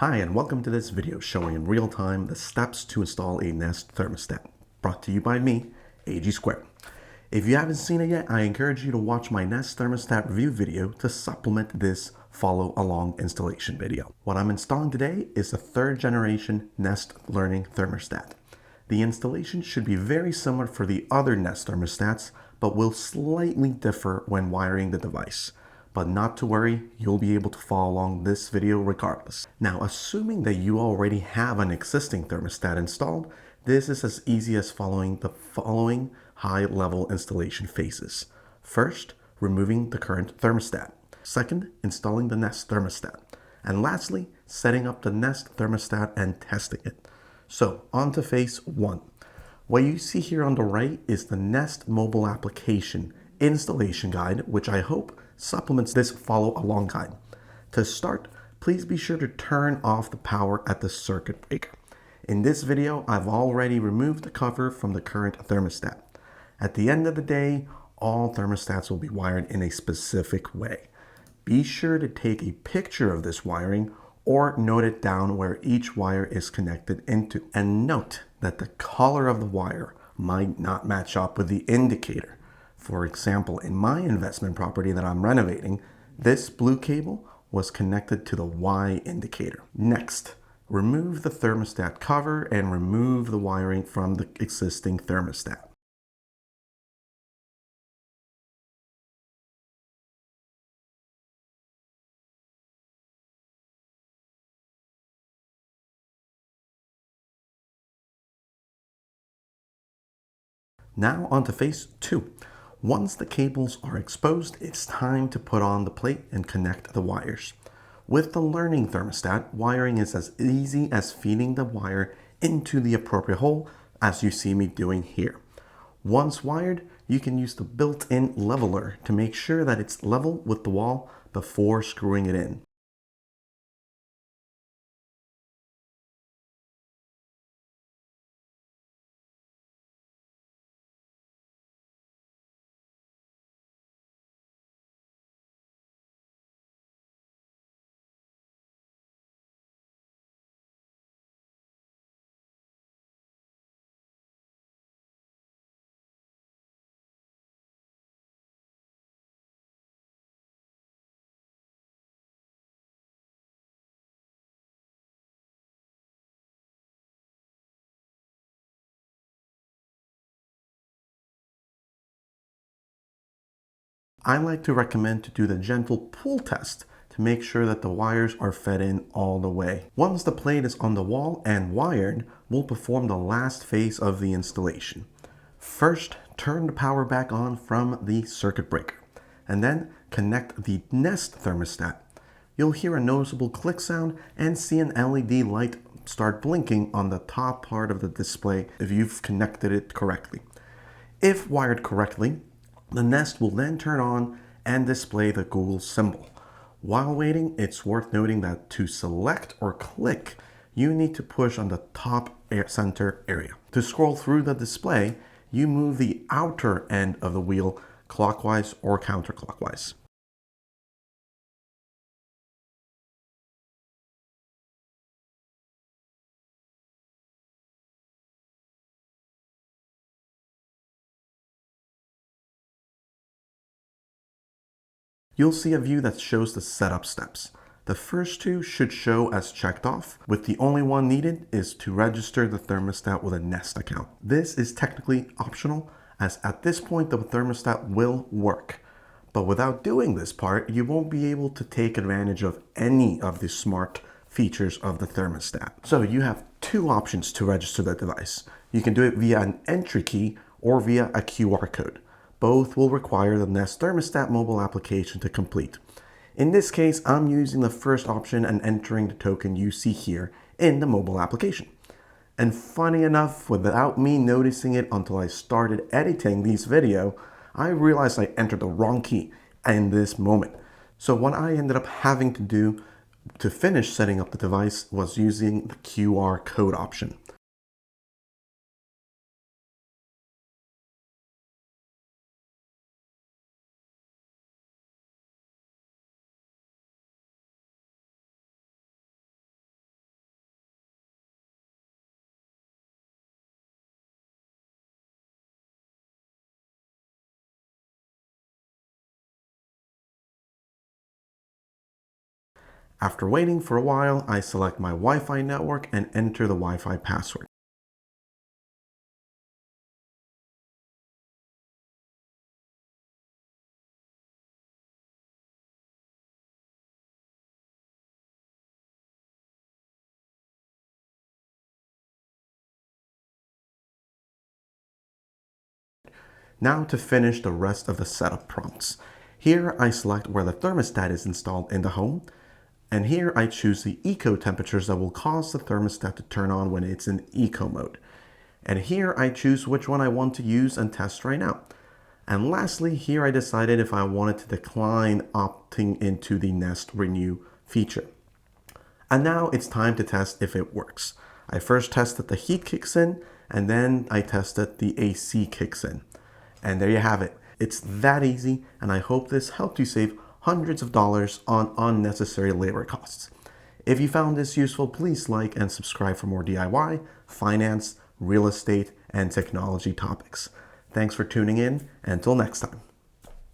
Hi, and welcome to this video showing in real time the steps to install a Nest Thermostat, brought to you by me, AG Squared. If you haven't seen it yet, I encourage you to watch my Nest Thermostat review video to supplement this follow-along installation video. What I'm installing today is the 3rd generation Nest Learning Thermostat. The installation should be very similar for the other Nest thermostats, but will slightly differ when wiring the device. But not to worry, you'll be able to follow along this video regardless. Now, assuming that you already have an existing thermostat installed, this is as easy as following the following high-level installation phases. First, removing the current thermostat. Second, installing the Nest thermostat. And lastly, setting up the Nest thermostat and testing it. So, on to phase 1. What you see here on the right is the Nest mobile application installation guide, which I hope supplements this follow-along guide. To start, please be sure to turn off the power at the circuit breaker. In this video, I've already removed the cover from the current thermostat. At the end of the day, all thermostats will be wired in a specific way. Be sure to take a picture of this wiring or note it down where each wire is connected into. And note that the color of the wire might not match up with the indicator. For example, in my investment property that I'm renovating, this blue cable was connected to the Y indicator. Next, remove the thermostat cover and remove the wiring from the existing thermostat. Now on to phase 2. Once the cables are exposed, it's time to put on the plate and connect the wires. With the Learning Thermostat, wiring is as easy as feeding the wire into the appropriate hole, as you see me doing here. Once wired, you can use the built-in leveler to make sure that it's level with the wall before screwing it in. I like to recommend to do the gentle pull test to make sure that the wires are fed in all the way. Once the plate is on the wall and wired, we'll perform the last phase of the installation. First, turn the power back on from the circuit breaker, and then connect the Nest thermostat. You'll hear a noticeable click sound and see an LED light start blinking on the top part of the display if you've connected it correctly. If wired correctly, the Nest will then turn on and display the Google symbol. While waiting, it's worth noting that to select or click, you need to push on the top center area. To scroll through the display, you move the outer end of the wheel clockwise or counterclockwise. You'll see a view that shows the setup steps. The first 2 should show as checked off, with the only one needed is to register the thermostat with a Nest account. This is technically optional, as at this point the thermostat will work. But without doing this part, you won't be able to take advantage of any of the smart features of the thermostat. So you have 2 options to register the device. You can do it via an entry key or via a QR code. Both will require the Nest Thermostat mobile application to complete. In this case, I'm using the first option and entering the token you see here in the mobile application. And funny enough, without me noticing it until I started editing this video, I realized I entered the wrong key in this moment. So what I ended up having to do to finish setting up the device was using the QR code option. After waiting for a while, I select my Wi-Fi network and enter the Wi-Fi password. Now to finish the rest of the setup prompts. Here I select where the thermostat is installed in the home, and here I choose the eco temperatures that will cause the thermostat to turn on when it's in eco mode. And here I choose which one I want to use and test right now. And lastly, here I decided if I wanted to decline opting into the Nest Renew feature. And now it's time to test if it works. I first tested the heat kicks in, and then I tested the AC kicks in. And there you have it. It's that easy, and I hope this helped you save hundreds of dollars on unnecessary labor costs. If you found this useful, please like and subscribe for more DIY, finance, real estate, and technology topics. Thanks for tuning in, and until next time.